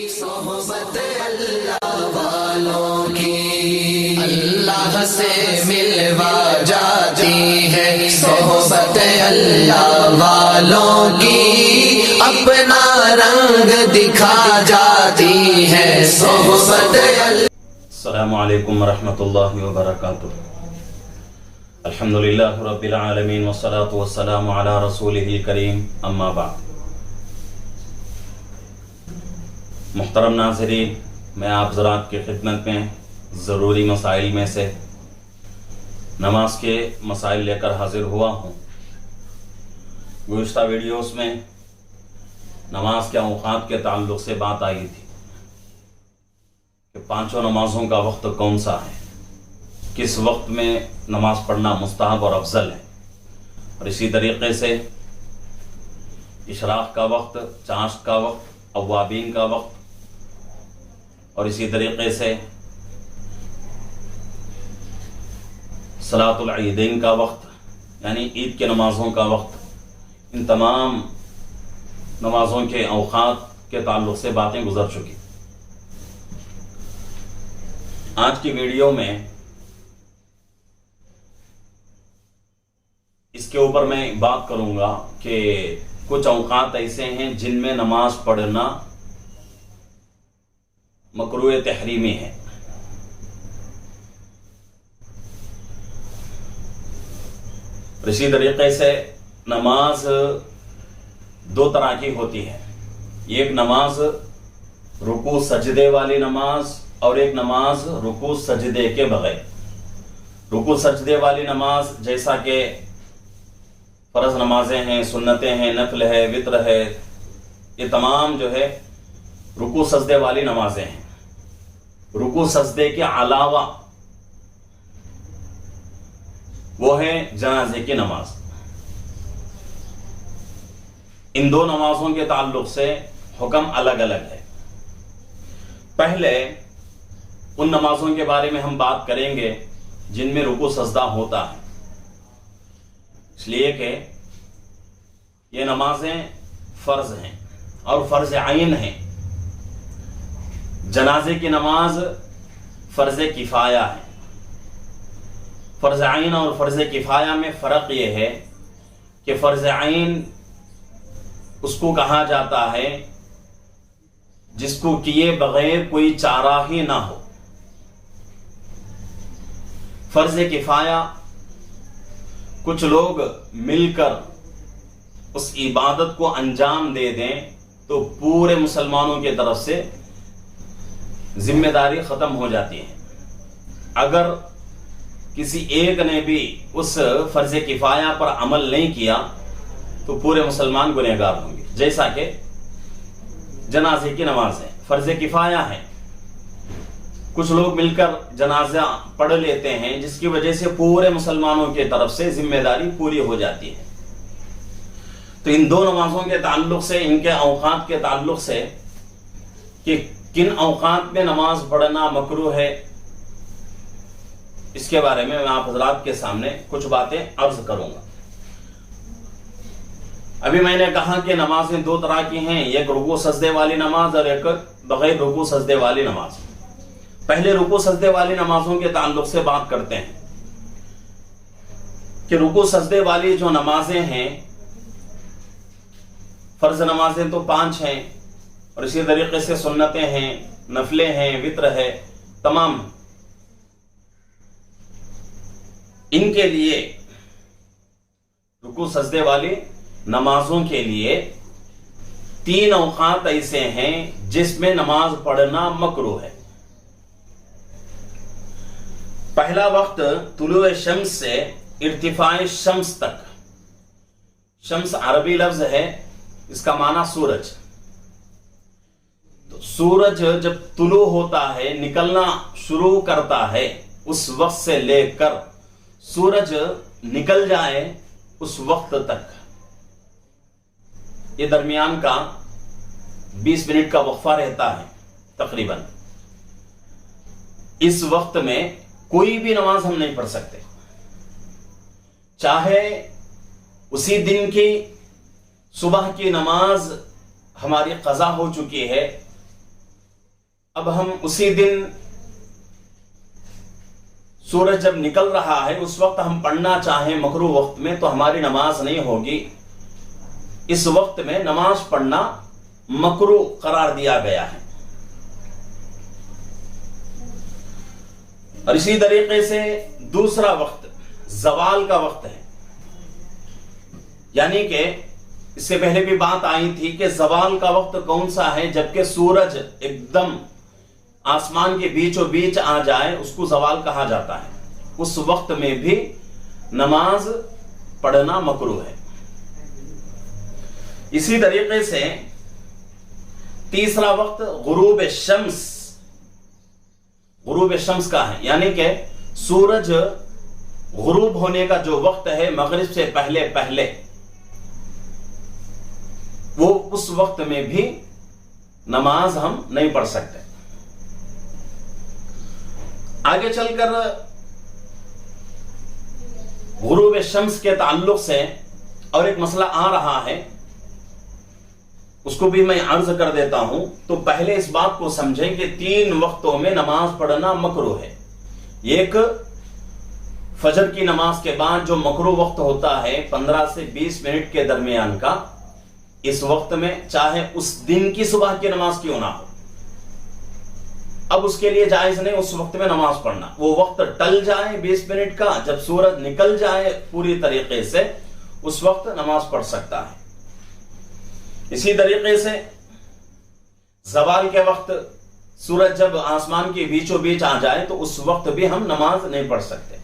صحبت اللہ والوں کی اللہ سے ملوا جاتی ہے، صحبت اللہ والوں کی اپنا رنگ دکھا جاتی ہے، صحبت اللہ۔ السلام علیکم ورحمۃ اللہ وبرکاتہ۔ الحمدللہ رب العالمین والصلاة والسلام علی رسولہ الکریم، اما بعد۔ محترم ناظرین، میں آپ حضرات کی خدمت میں ضروری مسائل میں سے نماز کے مسائل لے کر حاضر ہوا ہوں۔ گزشتہ ویڈیوز میں نماز کے اوقات کے تعلق سے بات آئی تھی کہ پانچوں نمازوں کا وقت کون سا ہے، کس وقت میں نماز پڑھنا مستحب اور افضل ہے، اور اسی طریقے سے اشراق کا وقت، چاشت کا وقت، اوابین کا وقت، اور اسی طریقے سے صلاۃ العیدین کا وقت یعنی عید کے نمازوں کا وقت، ان تمام نمازوں کے اوقات کے تعلق سے باتیں گزر چکی۔ آج کی ویڈیو میں اس کے اوپر میں بات کروں گا کہ کچھ اوقات ایسے ہیں جن میں نماز پڑھنا مکروہ تحریمی ہے۔ اسی طریقے سے نماز دو طرح کی ہوتی ہے، ایک نماز رکوع سجدے والی نماز اور ایک نماز رکوع سجدے کے بغیر۔ رکوع سجدے والی نماز جیسا کہ فرض نمازیں ہیں، سنتیں ہیں، نفل ہے، وتر ہے، یہ تمام جو ہے رکوع سجدے والی نمازیں ہیں۔ رکوع سجدے کے علاوہ وہ ہے جنازے کی نماز۔ ان دو نمازوں کے تعلق سے حکم الگ الگ ہے۔ پہلے ان نمازوں کے بارے میں ہم بات کریں گے جن میں رکوع سجدہ ہوتا ہے، اس لیے کہ یہ نمازیں فرض ہیں اور فرض عین ہیں۔ جنازے کی نماز فرض کفایہ ہے۔ فرض عین اور فرض کفایہ میں فرق یہ ہے کہ فرض عین اس کو کہا جاتا ہے جس کو کیے بغیر کوئی چارہ ہی نہ ہو۔ فرض کفایہ کچھ لوگ مل کر اس عبادت کو انجام دے دیں تو پورے مسلمانوں کی طرف سے ذمہ داری ختم ہو جاتی ہے۔ اگر کسی ایک نے بھی اس فرض کفایہ پر عمل نہیں کیا تو پورے مسلمان گنہگار ہوں گے، جیسا کہ جنازے کی نماز ہے، فرض کفایہ ہے۔ کچھ لوگ مل کر جنازہ پڑھ لیتے ہیں جس کی وجہ سے پورے مسلمانوں کی طرف سے ذمہ داری پوری ہو جاتی ہے۔ تو ان دو نمازوں کے تعلق سے، ان کے اوقات کے تعلق سے کہ کن اوقات میں نماز پڑھنا مکروہ ہے، اس کے بارے میں آپ حضرات کے سامنے کچھ باتیں عرض کروں گا۔ ابھی میں نے کہا کہ نمازیں دو طرح کی ہیں، ایک رکوع سجدے والی نماز اور ایک بغیر رکوع سجدے والی نماز۔ پہلے رکوع سجدے والی نمازوں کے تعلق سے بات کرتے ہیں کہ رکوع سجدے والی جو نمازیں ہیں، فرض نمازیں تو 5 ہیں، اور اسی طریقے سے سنتیں ہیں، نفلیں ہیں، وتر ہے، تمام ان کے لیے رکوع سجدے والی نمازوں کے لیے 3 اوقات ایسے ہیں جس میں نماز پڑھنا مکروہ ہے۔ پہلا وقت طلوع شمس سے ارتفاع شمس تک۔ شمس عربی لفظ ہے، اس کا معنی سورج۔ تو سورج جب طلوع ہوتا ہے، نکلنا شروع کرتا ہے، اس وقت سے لے کر سورج نکل جائے اس وقت تک، یہ درمیان کا 20 منٹ کا وقفہ رہتا ہے تقریباً۔ اس وقت میں کوئی بھی نماز ہم نہیں پڑھ سکتے، چاہے اسی دن کی صبح کی نماز ہماری قضا ہو چکی ہے، اب ہم اسی دن سورج جب نکل رہا ہے اس وقت ہم پڑھنا چاہیں مکروہ وقت میں تو ہماری نماز نہیں ہوگی. اس وقت میں نماز پڑھنا مکروہ قرار دیا گیا ہے. اور اسی طریقے سے دوسرا وقت زوال کا وقت ہے، یعنی کہ اس سے پہلے بھی بات آئی تھی کہ زوال کا وقت کون سا ہے؟ جبکہ سورج ایک دم آسمان کے بیچ و بیچ آ جائے اس کو زوال کہا جاتا ہے. اس وقت میں بھی نماز پڑھنا مکروہ ہے. اسی طریقے سے تیسرا وقت غروب شمس کا ہے، یعنی کہ سورج غروب ہونے کا جو وقت ہے مغرب سے پہلے وہ اس وقت میں بھی نماز ہم نہیں پڑھ سکتے. آگے چل کر غروب شمس کے تعلق سے اور ایک مسئلہ آ رہا ہے، اس کو بھی میں عرض کر دیتا ہوں. تو پہلے اس بات کو سمجھیں کہ 3 وقتوں میں نماز پڑھنا مکروہ ہے. ایک فجر کی نماز کے بعد جو مکروہ وقت ہوتا ہے 15 سے 20 منٹ کے درمیان کا، اس وقت میں چاہے اس دن کی صبح کی نماز کیوں نہ ہو، اب اس کے لیے جائز نہیں اس وقت میں نماز پڑھنا. وہ وقت ٹل جائے 20 منٹ کا، جب سورج نکل جائے پوری طریقے سے اس وقت نماز پڑھ سکتا ہے. اسی طریقے سے زوال کے وقت سورج جب آسمان کے بیچوں بیچ آ جائے تو اس وقت بھی ہم نماز نہیں پڑھ سکتے.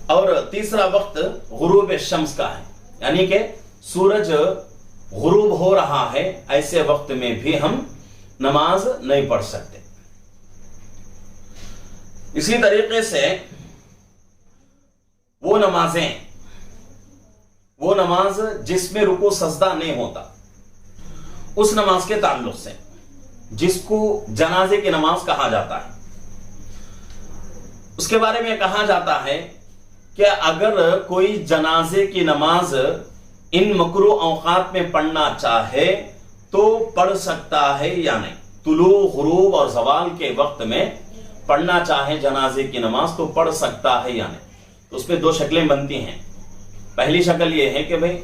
اور تیسرا وقت غروب شمس کا ہے، یعنی کہ سورج غروب ہو رہا ہے، ایسے وقت میں بھی ہم نماز نہیں پڑھ سکتے. اسی طریقے سے وہ نماز جس میں رکوع سجدہ نہیں ہوتا، اس نماز کے تعلق سے جس کو جنازے کی نماز کہا جاتا ہے، اس کے بارے میں کہا جاتا ہے کہ اگر کوئی جنازے کی نماز ان مکروہ اوقات میں پڑھنا چاہے تو پڑھ سکتا ہے یا نہیں. طلوع، غروب اور زوال کے وقت میں پڑھنا چاہے جنازے کی نماز تو پڑھ سکتا ہے یا نہیں. تو اس پہ 2 شکلیں بنتی ہیں. پہلی شکل یہ ہے کہ بھئی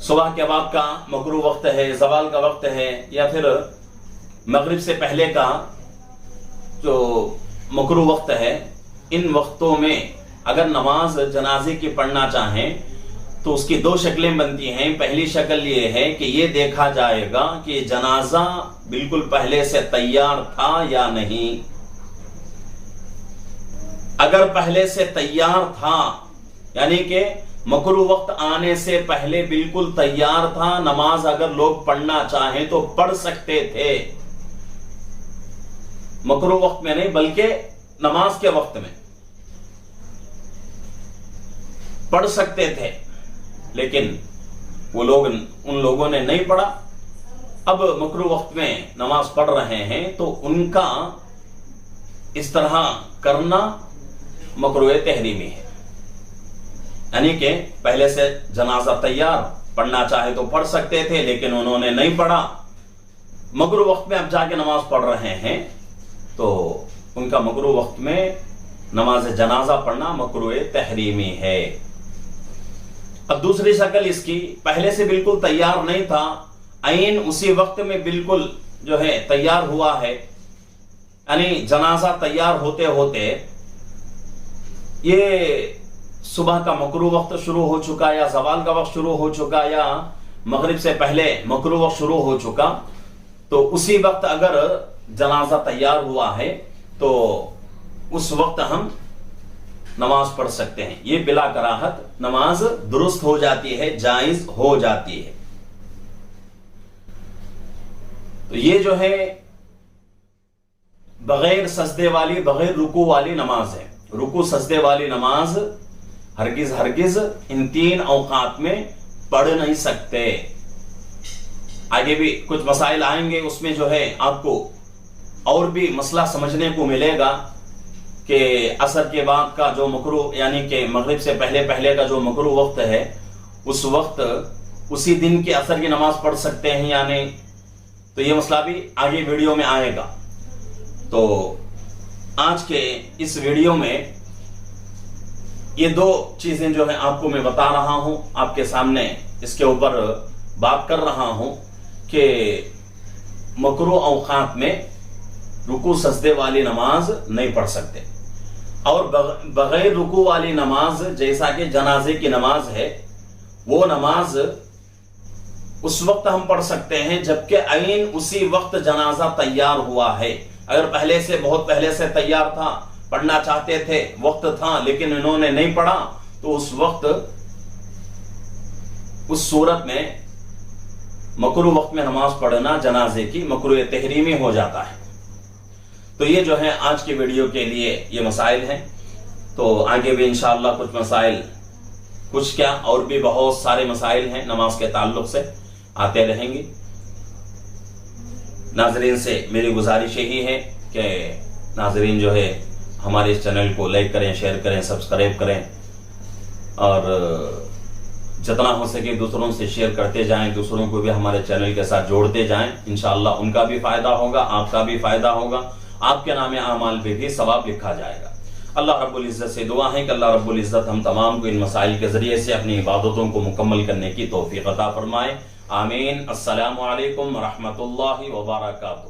صبح کے بعد کا مکروہ وقت ہے، زوال کا وقت ہے، یا پھر مغرب سے پہلے کا جو مکروہ وقت ہے، ان وقتوں میں اگر نماز جنازے کی پڑھنا چاہیں تو اس کی 2 شکلیں بنتی ہیں. پہلی شکل یہ ہے کہ یہ دیکھا جائے گا کہ جنازہ بالکل پہلے سے تیار تھا یا نہیں. اگر پہلے سے تیار تھا، یعنی کہ مکروہ وقت آنے سے پہلے بالکل تیار تھا، نماز اگر لوگ پڑھنا چاہیں تو پڑھ سکتے تھے. مکروہ وقت میں نہیں بلکہ نماز کے وقت میں پڑھ سکتے تھے، لیکن ان لوگوں نے نہیں پڑھا. اب مکروہ وقت میں نماز پڑھ رہے ہیں تو ان کا اس طرح کرنا مکروہ تحریمی ہے. یعنی کہ پہلے سے جنازہ تیار، پڑھنا چاہے تو پڑھ سکتے تھے لیکن انہوں نے نہیں پڑھا. مکروہ وقت میں اب جا کے نماز پڑھ رہے ہیں تو ان کا مکروہ وقت میں نماز جنازہ پڑھنا مکروہ تحریمی ہے. اب دوسری شکل اس کی، پہلے سے بالکل تیار نہیں تھا، عین اسی وقت میں بالکل جو ہے تیار ہوا ہے، یعنی جنازہ تیار ہوتے ہوتے یہ صبح کا مکروہ وقت شروع ہو چکا، یا زوال کا وقت شروع ہو چکا، یا مغرب سے پہلے مکروہ وقت شروع ہو چکا. تو اسی وقت اگر جنازہ تیار ہوا ہے تو اس وقت ہم نماز پڑھ سکتے ہیں. یہ بلا کراہت نماز درست ہو جاتی ہے، جائز ہو جاتی ہے. تو یہ جو ہے بغیر سجدے والی، بغیر رکوع والی نماز ہے. رکوع سجدے والی نماز ہرگز ان 3 اوقات میں پڑھ نہیں سکتے. آگے بھی کچھ مسائل آئیں گے، اس میں جو ہے آپ کو اور بھی مسئلہ سمجھنے کو ملے گا کہ عصر کے بعد کا جو مکروہ، یعنی کہ مغرب سے پہلے کا جو مکروہ وقت ہے، اس وقت اسی دن کے عصر کی نماز پڑھ سکتے ہیں یا نہیں، تو یہ مسئلہ بھی آگے ویڈیو میں آئے گا۔ تو آج کے اس ویڈیو میں یہ دو چیزیں جو ہیں آپ کو میں بتا رہا ہوں، آپ کے سامنے اس کے اوپر بات کر رہا ہوں کہ مکروہ اوقات میں رکوع سجدے والی نماز نہیں پڑھ سکتے، اور بغیر رکوع والی نماز جیسا کہ جنازے کی نماز ہے، وہ نماز اس وقت ہم پڑھ سکتے ہیں جبکہ عین اسی وقت جنازہ تیار ہوا ہے۔ اگر پہلے سے بہت پہلے سے تیار تھا، پڑھنا چاہتے تھے، وقت تھا لیکن انہوں نے نہیں پڑھا، تو اس وقت اس صورت میں مکروہ وقت میں نماز پڑھنا جنازے کی مکروہ تحریمی ہو جاتا ہے۔ تو یہ جو ہے آج کی ویڈیو کے لیے یہ مسائل ہیں، تو آگے بھی انشاءاللہ کچھ مسائل، کچھ کیا اور بھی بہت سارے مسائل ہیں نماز کے تعلق سے آتے رہیں گے۔ ناظرین سے میری گزارش یہی ہے کہ ناظرین جو ہے ہمارے اس چینل کو لائک کریں، شیئر کریں، سبسکرائب کریں، اور جتنا ہو سکے دوسروں سے شیئر کرتے جائیں، دوسروں کو بھی ہمارے چینل کے ساتھ جوڑتے جائیں۔ انشاءاللہ ان کا بھی فائدہ ہوگا، آپ کا بھی فائدہ ہوگا، آپ کے نام اعمال پہ بھی ثواب لکھا جائے گا۔ اللہ رب العزت سے دعا ہے کہ اللہ رب العزت ہم تمام کو ان مسائل کے ذریعے سے اپنی عبادتوں کو مکمل کرنے کی توفیق عطا فرمائے۔ آمین۔ السلام علیکم ورحمۃ اللہ وبرکاتہ۔